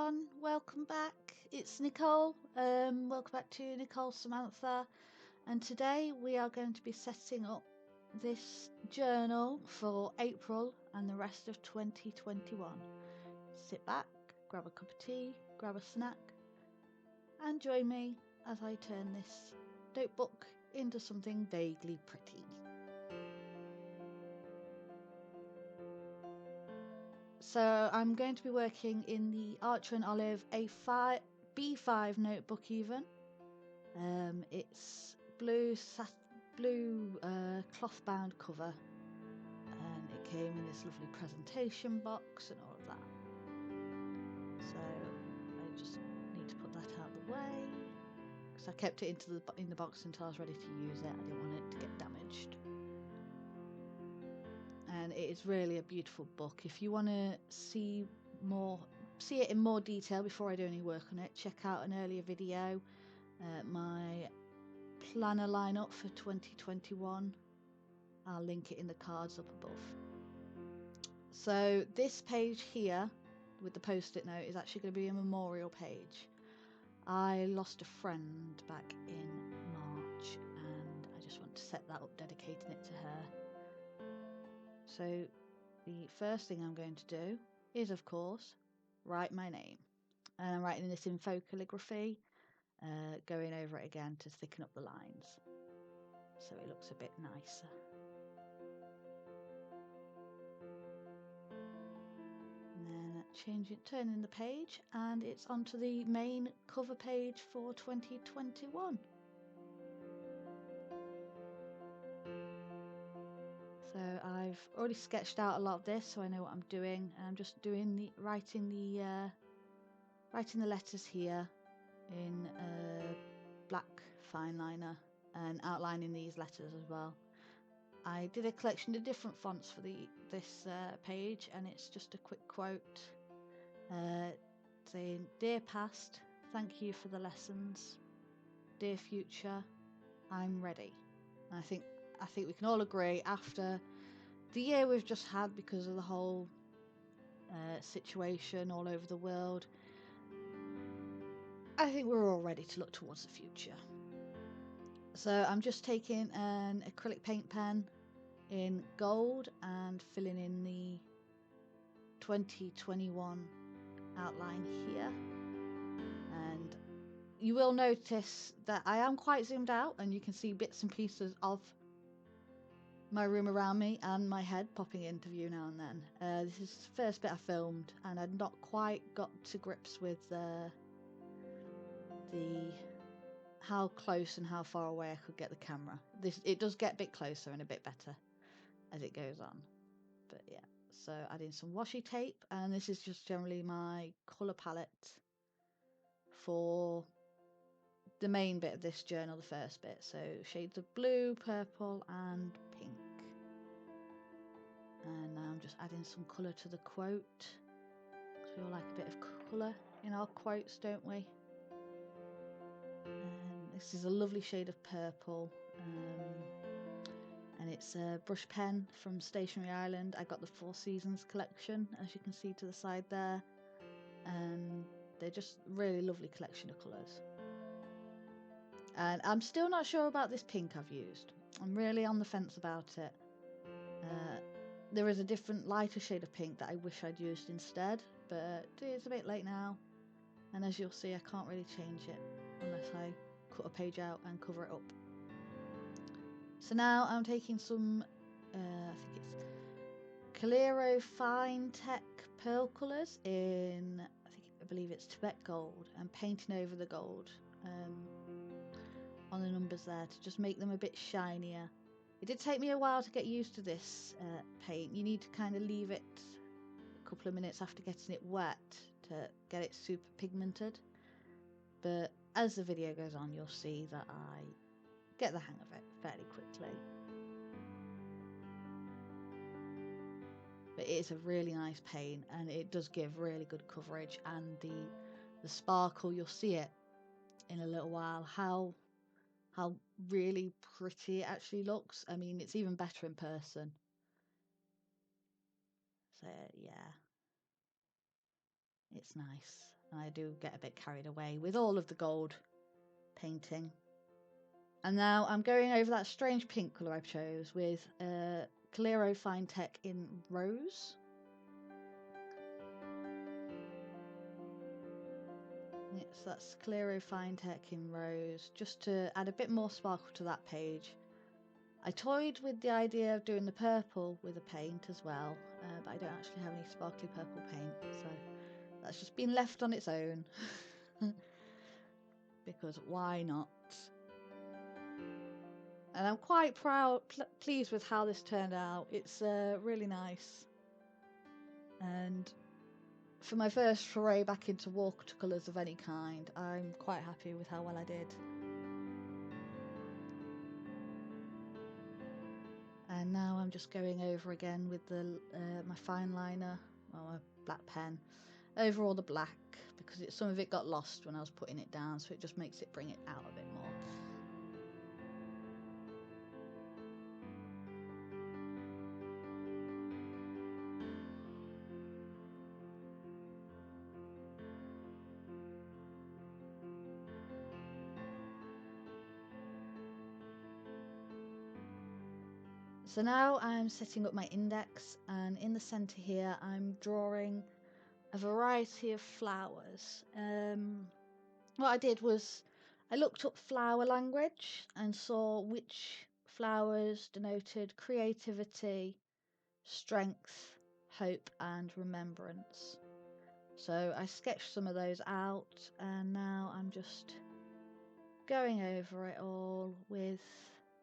everyone, welcome back. It's Nicole. Welcome back to Nicole Samantha, and today we are going to be setting up this journal for April and the rest of 2021. Sit back, grab a cup of tea, grab a snack, and join me as I turn this notebook into something vaguely pretty. So I'm going to be working in the Archer and Olive B5 notebook even. It's blue cloth bound cover, and it came in this lovely presentation box and all of that. So I just need to put that out of the way because I kept it in the box until I was ready to use it. I didn't want it to get damaged. And it is really a beautiful book. If you want to see it in more detail before I do any work on it, check out an earlier video, my planner lineup for 2021. I'll link it in the cards up above. So this page here with the post-it note is actually going to be a memorial page. I lost a friend back in March and I just want to set that up, dedicating it to her. So the first thing I'm going to do is, of course, write my name. And I'm writing this in faux calligraphy, going over it again to thicken up the lines so it looks a bit nicer. And then turning the page, and it's onto the main cover page for 2021. So I've already sketched out a lot of this, so I know what I'm doing. And I'm just writing the letters here in black fine liner and outlining these letters as well. I did a collection of different fonts for this page, and it's just a quick quote saying, "Dear past, thank you for the lessons. Dear future, I'm ready." And I think we can all agree, after the year we've just had because of the whole situation all over the world, I think we're all ready to look towards the future. So I'm just taking an acrylic paint pen in gold and filling in the 2021 outline here. And you will notice that I am quite zoomed out, and you can see bits and pieces of my room around me and my head popping into view now and then. This is the first bit I filmed, and I'd not quite got to grips with how close and how far away I could get the camera. It does get a bit closer and a bit better as it goes on. But yeah, so adding some washi tape, and this is just generally my colour palette for the main bit of this journal, the first bit. So shades of blue, purple and pink. And now I'm just adding some colour to the quote, because we all like a bit of colour in our quotes, don't we? This is a lovely shade of purple, and it's a brush pen from Stationery Island. I got the Four Seasons collection, as you can see to the side there, and they're just really lovely collection of colours. And I'm still not sure about this pink I've used. I'm really on the fence about it. There is a different lighter shade of pink that I wish I'd used instead, but it's a bit late now, and as you'll see, I can't really change it unless I cut a page out and cover it up. So now I'm taking some I think it's Clearo Fine Tech pearl colours in, I believe it's Tibet Gold, and painting over the gold on the numbers there to just make them a bit shinier. It did take me a while to get used to this paint. You need to kind of leave it a couple of minutes after getting it wet to get it super pigmented, but as the video goes on, you'll see that I get the hang of it fairly quickly. But it is a really nice paint, and it does give really good coverage, and the sparkle, you'll see it in a little while, how really pretty it actually looks. I mean, it's even better in person. So yeah, it's nice. I do get a bit carried away with all of the gold painting. And now I'm going over that strange pink colour I chose with Clearo Fine Tech in Rose. Yes, that's Clearo Fine Tech in Rose, just to add a bit more sparkle to that page. I toyed with the idea of doing the purple with a paint as well, but I don't actually have any sparkly purple paint, so that's just been left on its own. Because why not? And I'm quite pleased with how this turned out. It's really nice. And for my first foray back into watercolours of any kind, I'm quite happy with how well I did. And now I'm just going over again with the my fine liner, or my black pen, over all the black, because some of it got lost when I was putting it down, so it just makes it bring it out a bit more. So now I'm setting up my index, and in the centre here I'm drawing a variety of flowers. What I did was I looked up flower language and saw which flowers denoted creativity, strength, hope and remembrance. So I sketched some of those out, and now I'm just going over it all with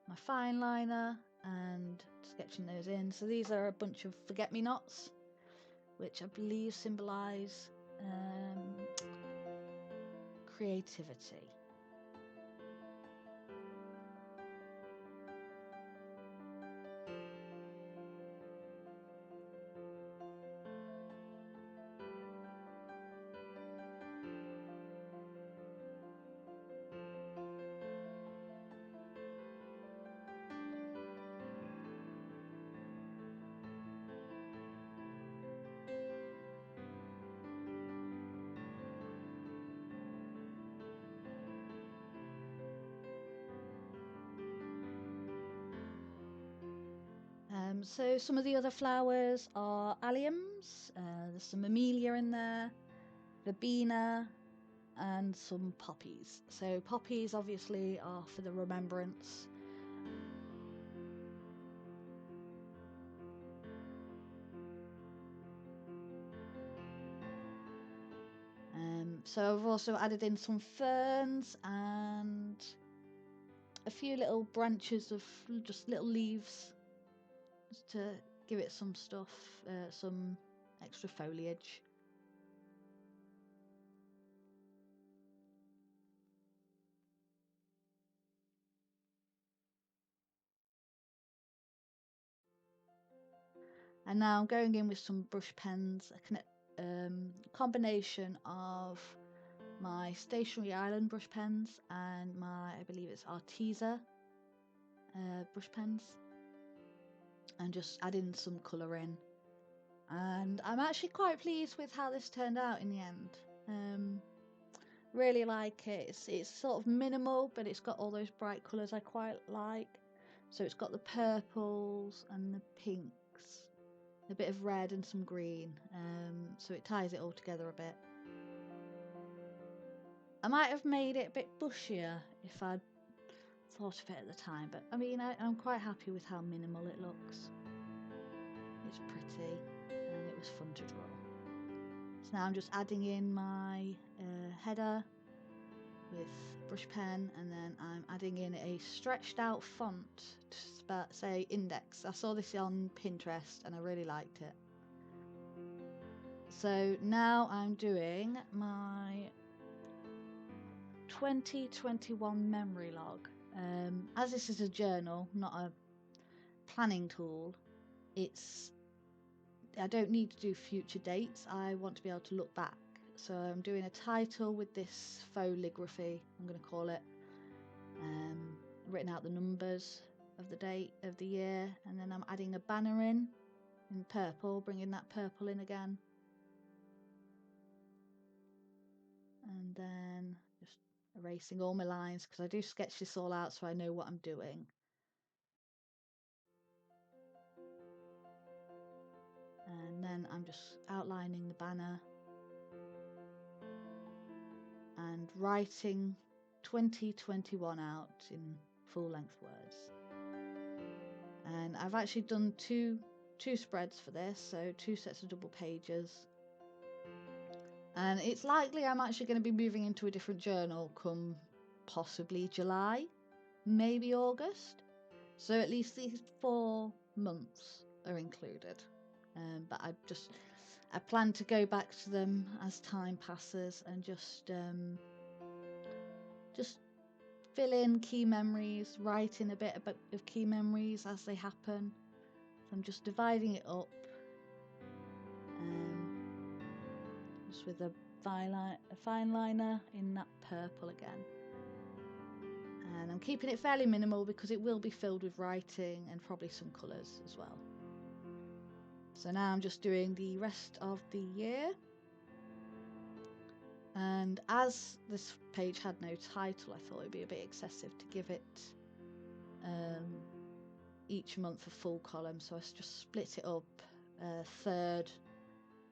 my fine liner and sketching those in. So these are a bunch of forget-me-nots, which I believe symbolise creativity. So some of the other flowers are alliums, there's some Amelia in there, verbena, and some poppies. So poppies obviously are for the remembrance. So I've also added in some ferns and a few little branches of just little leaves, just to give it some stuff, some extra foliage. And now I'm going in with some brush pens, a combination of my Stationery Island brush pens and my, I believe it's Arteza brush pens, and just adding some colour in. And I'm actually quite pleased with how this turned out in the end. Really like it. It's sort of minimal, but it's got all those bright colours I quite like. So it's got the purples and the pinks, a bit of red and some green, so it ties it all together a bit. I might have made it a bit bushier if I'd thought of it at the time, but I mean, I'm quite happy with how minimal it looks. It's pretty and it was fun to draw. So now I'm just adding in my header with brush pen, and then I'm adding in a stretched out font to say index. I saw this on Pinterest and I really liked it. So now I'm doing my 2021 memory log. As this is a journal, not a planning tool, I don't need to do future dates. I want to be able to look back. So I'm doing a title with this faux calligraphy, I'm going to call it. Written out the numbers of the date of the year, and then I'm adding a banner in purple, bringing that purple in again. And then just erasing all my lines because I do sketch this all out so I know what I'm doing. And then I'm just outlining the banner and writing 2021 out in full length words. And I've actually done two spreads for this, so 2 sets of double pages. And it's likely I'm actually going to be moving into a different journal come possibly July, maybe August. So at least these 4 months are included. But I plan to go back to them as time passes and just fill in key memories, write in a bit of key memories as they happen. So I'm just dividing it up, just with a fine liner in that purple again. And I'm keeping it fairly minimal because it will be filled with writing and probably some colours as well. So now I'm just doing the rest of the year. And as this page had no title, I thought it'd be a bit excessive to give it each month a full column. So I just split it up a third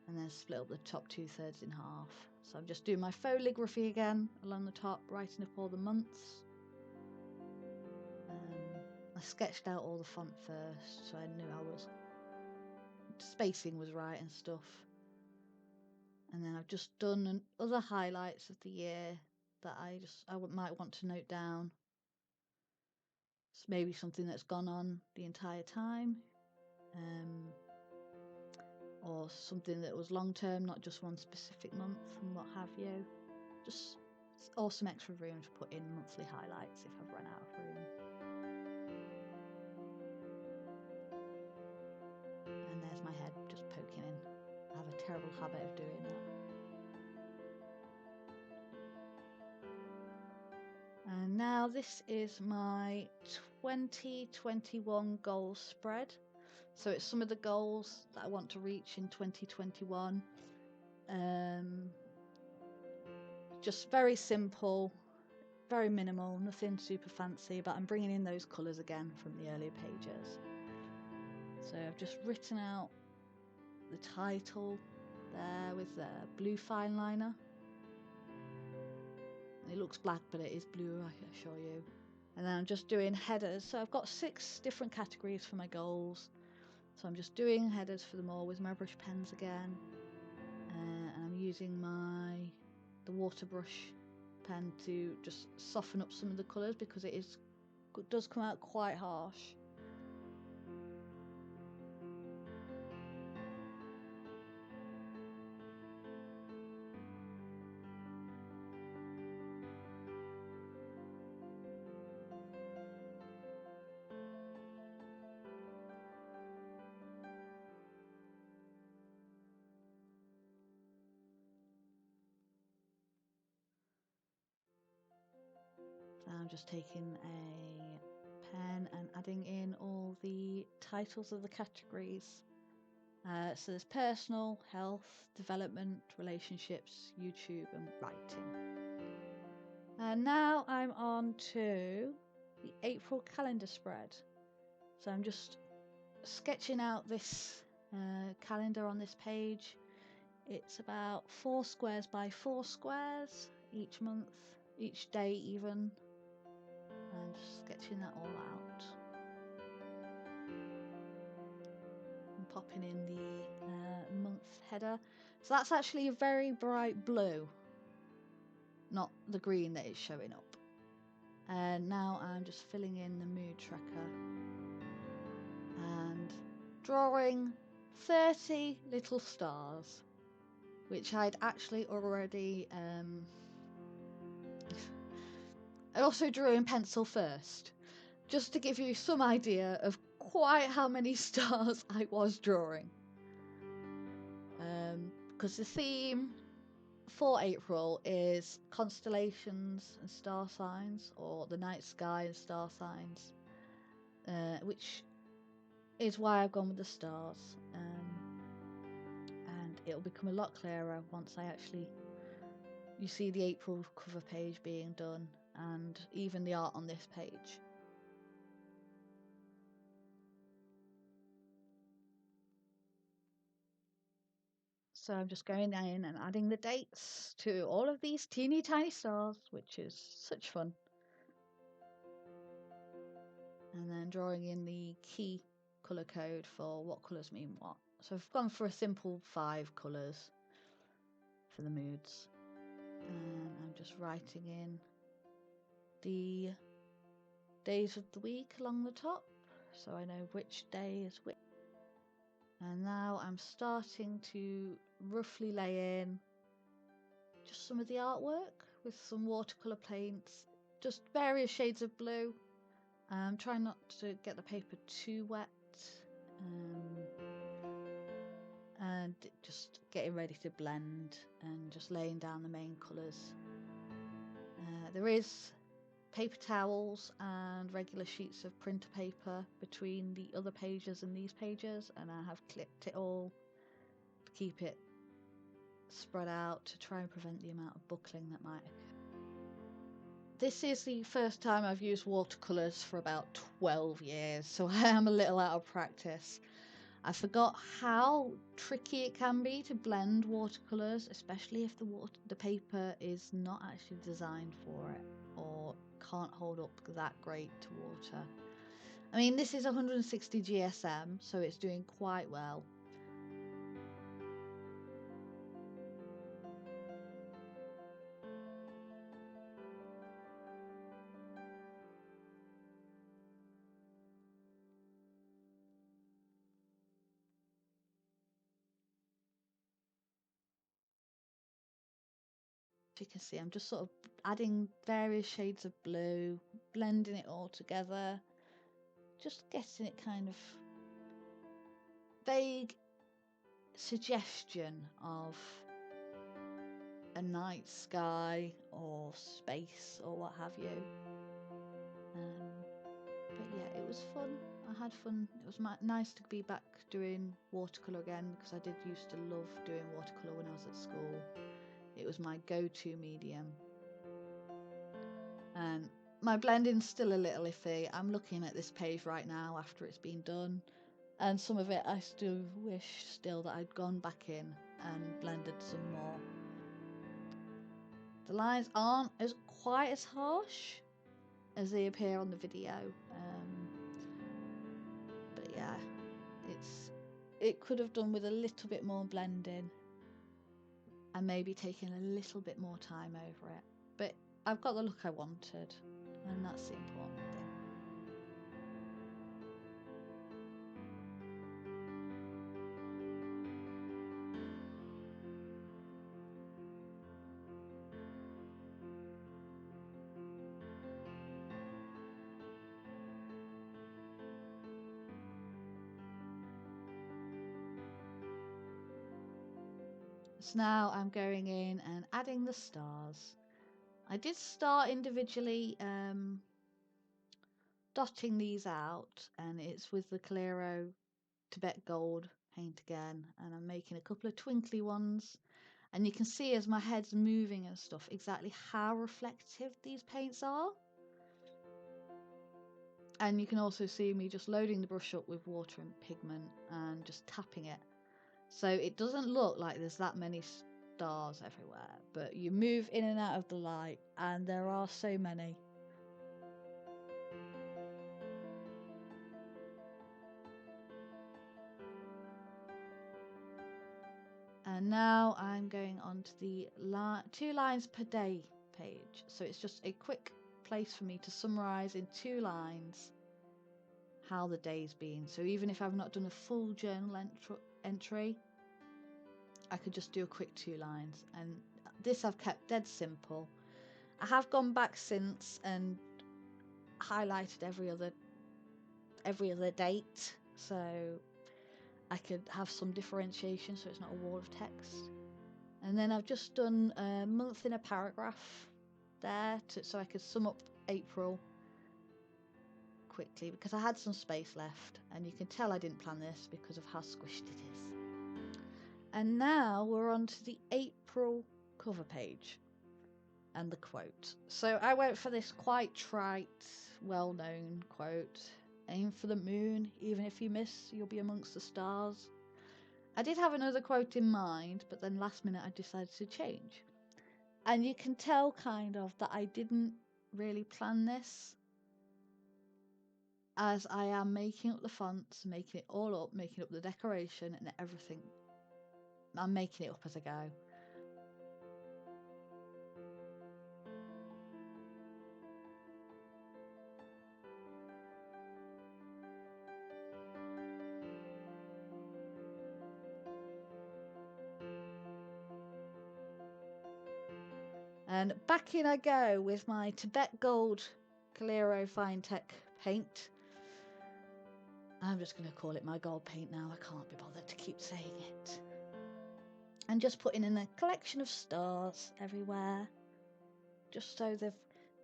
and then split up the top 2/3 in half. So I'm just doing my foligraphy again along the top, writing up all the months. I sketched out all the font first so I knew spacing was right and stuff. And then I've just done other highlights of the year that I might want to note down. It's maybe something that's gone on the entire time, or something that was long term, not just one specific month and what have you. Just awesome extra room to put in monthly highlights if I've run out of room. And there's my head just poking in. I have a terrible habit of doing that. And now this is my 2021 goals spread. So it's some of the goals that I want to reach in 2021. Just very simple, very minimal, nothing super fancy, but I'm bringing in those colours again from the earlier pages. So I've just written out the title there with the blue fine liner. It looks black, but it is blue, I can assure you. And then I'm just doing headers. So I've got 6 different categories for my goals. So I'm just doing headers for them all with my brush pens again. And I'm using the water brush pen to just soften up some of the colours because it does come out quite harsh. I'm just taking a pen and adding in all the titles of the categories. So there's personal, health, development, relationships, YouTube and writing. And now I'm on to the April calendar spread. So I'm just sketching out this calendar on this page. It's about 4 squares by 4 squares each month, each day even. And just sketching that all out. And popping in the month header. So that's actually a very bright blue, not the green that is showing up. And now I'm just filling in the mood tracker and drawing 30 little stars, which I'd actually already I also drew in pencil first, just to give you some idea of quite how many stars I was drawing. Because the theme for April is constellations and star signs, or the night sky and star signs, which is why I've gone with the stars. And it'll become a lot clearer once I actually you see the April cover page being done, and even the art on this page. So I'm just going in and adding the dates to all of these teeny tiny stars, which is such fun. And then drawing in the key colour code for what colours mean what. So I've gone for a simple 5 colours for the moods. And I'm just writing in the days of the week along the top, so I know which day is which. And now I'm starting to roughly lay in just some of the artwork with some watercolour paints, just various shades of blue. Trying not to get the paper too wet, and just getting ready to blend and just laying down the main colours. There is paper towels and regular sheets of printer paper between the other pages and these pages, and I have clipped it all to keep it spread out to try and prevent the amount of buckling that might occur. This is the first time I've used watercolours for about 12 years, so I am a little out of practice. I forgot how tricky it can be to blend watercolours, especially if the paper is not actually designed for it or can't hold up that great to water. I mean, this is 160 GSM, so it's doing quite well. As you can see, I'm just sort of adding various shades of blue, blending it all together, just getting it kind of vague suggestion of a night sky or space or what have you. But yeah, it was fun. I had fun. It was nice to be back doing watercolour again, because I did used to love doing watercolour when I was at school. It was my go-to medium. And my blending's still a little iffy. I'm looking at this page right now after it's been done, and some of it I still wish that I'd gone back in and blended some more. The lines aren't as quite as harsh as they appear on the video, but yeah, it could have done with a little bit more blending and maybe taking a little bit more time over it. But I've got the look I wanted, and that's the important thing. So now I'm going in and adding the stars. I did start individually dotting these out, and it's with the Calero Tibet Gold paint again, and I'm making a couple of twinkly ones, and you can see as my head's moving and stuff exactly how reflective these paints are. And you can also see me just loading the brush up with water and pigment and just tapping it, so it doesn't look like there's that many stars everywhere, but you move in and out of the light and there are so many. And now I'm going on to the 2 lines per day page, so it's just a quick place for me to summarize in 2 lines how the day's been. So even if I've not done a full journal entry, I could just do a quick 2 lines, and this I've kept dead simple. I have gone back since and highlighted every other date, so I could have some differentiation so it's not a wall of text. And then I've just done a month in a paragraph there so I could sum up April quickly, because I had some space left, and you can tell I didn't plan this because of how squished it is. And now we're on to the April cover page. and the quote. So I went for this quite trite, well-known quote: aim for the moon, even if you miss, you'll be amongst the stars. I did have another quote in mind, but then last minute I decided to change. And you can tell kind of that I didn't really plan this, as I am making up the fonts, making it all up, making up the decoration and everything. I'm making it up as I go. And back in I go with my Tibet Gold Calero Fine Tech paint. I'm just going to call it my gold paint now. I can't be bothered to keep saying it. And just putting in a collection of stars everywhere, just so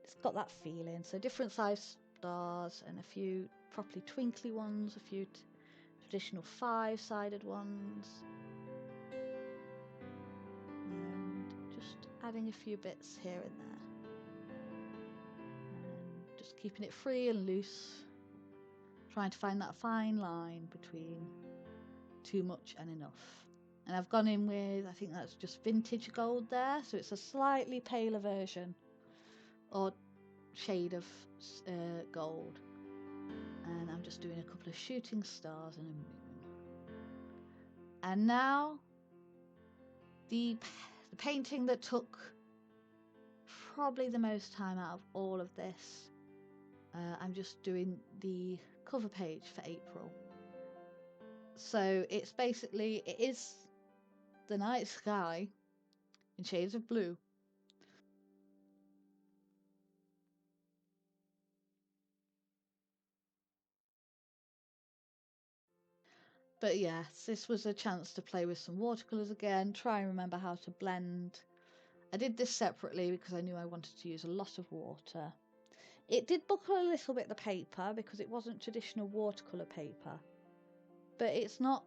it's got that feeling. So different size stars and a few properly twinkly ones, a few traditional 5-sided ones, and just adding a few bits here and there, and just keeping it free and loose, trying to find that fine line between too much and enough. And I've gone in with, I think that's just vintage gold there, so it's a slightly paler version or shade of gold. And I'm just doing a couple of shooting stars and a moon. And now the painting that took probably the most time out of all of this. I'm just doing the cover page for April. So it's basically, it is the night sky in shades of blue. But yes, this was a chance to play with some watercolours again, try and remember how to blend. I did this separately because I knew I wanted to use a lot of water. It did buckle a little bit, the paper, because it wasn't traditional watercolour paper. But it's not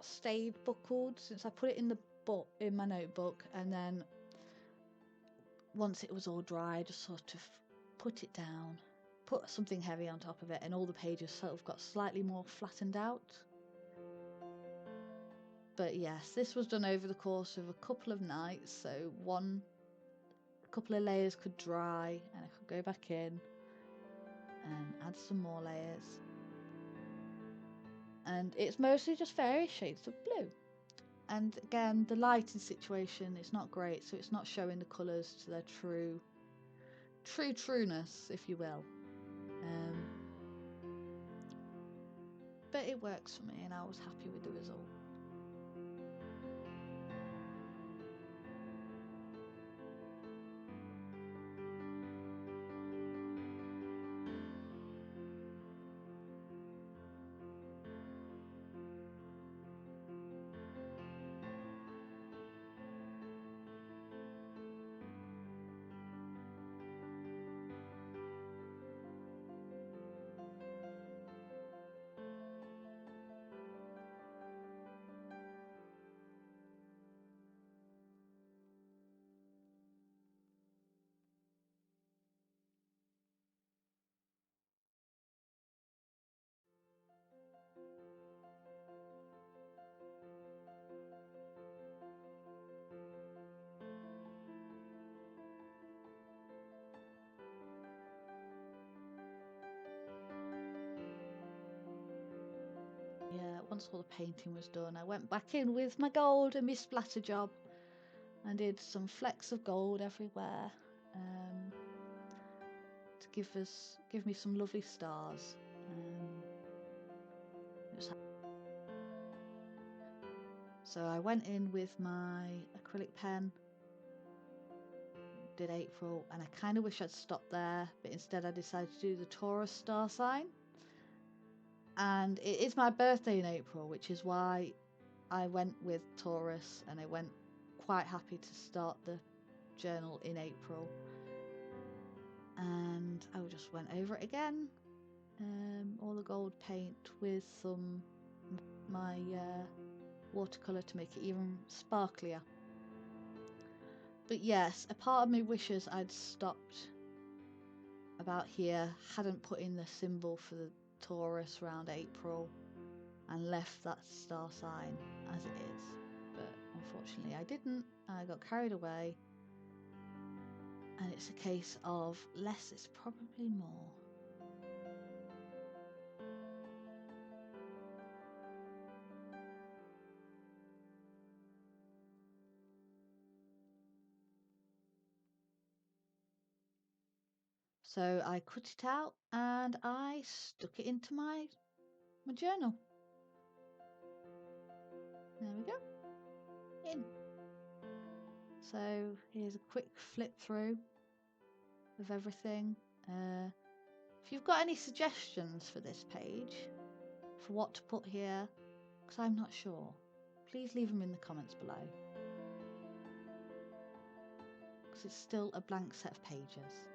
stayed buckled since I put it in the book, in my notebook, and then once it was all dry, I just sort of put it down, put something heavy on top of it, and all the pages sort of got slightly more flattened out. But yes, this was done over the course of a couple of nights, so a couple of layers could dry and I could go back in and add some more layers. And it's mostly just various shades of blue. And again, the lighting situation is not great, so it's not showing the colours to their trueness, if you will. But it works for me and I was happy with the result. Yeah, once all the painting was done, I went back in with my gold and my splatter job and did some flecks of gold everywhere to give me some lovely stars. So I went in with my acrylic pen, did April, and I kind of wish I'd stopped there, but instead I decided to do the Taurus star sign. And it is my birthday in April, which is why I went with Taurus, and I went quite happy to start the journal in April. And I just went over it again, all the gold paint with some my watercolour to make it even sparklier. But yes, a part of me wishes I'd stopped about here, hadn't put in the symbol for the Taurus around April, and left that star sign as it is. But unfortunately I didn't. I got carried away, and it's a case of less is probably more. So I cut it out and I stuck it into my journal. There we go. In. So here's a quick flip through of everything. If you've got any suggestions for this page, for what to put here, because I'm not sure, please leave them in the comments below. Because it's still a blank set of pages.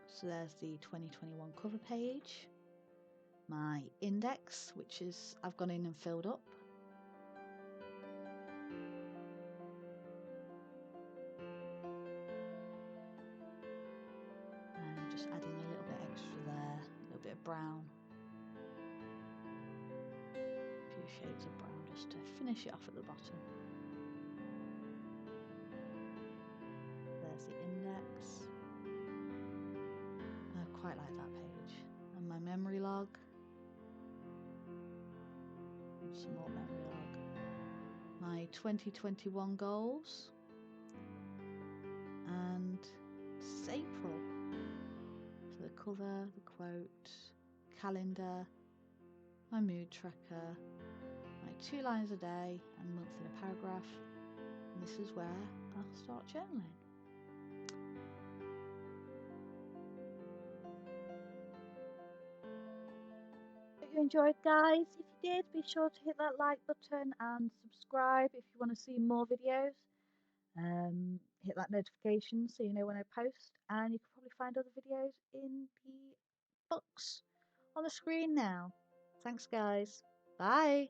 So there's the 2021 cover page, my index, which is I've gone in and filled up. And just adding a little bit extra there, a little bit of brown. A few shades of brown just to finish it off at the bottom. There's the index. I quite like that page. And my memory log. And some more memory log. My 2021 goals. And it's April. So the cover, the quote, calendar, my mood tracker, my 2 lines a day and month in a paragraph. And this is where I'll start journaling. Hope you enjoyed, guys. If you did, be sure to hit that like button and subscribe if you want to see more videos. Hit that notification so you know when I post, and you can probably find other videos in the box on the screen now. Thanks, guys. Bye.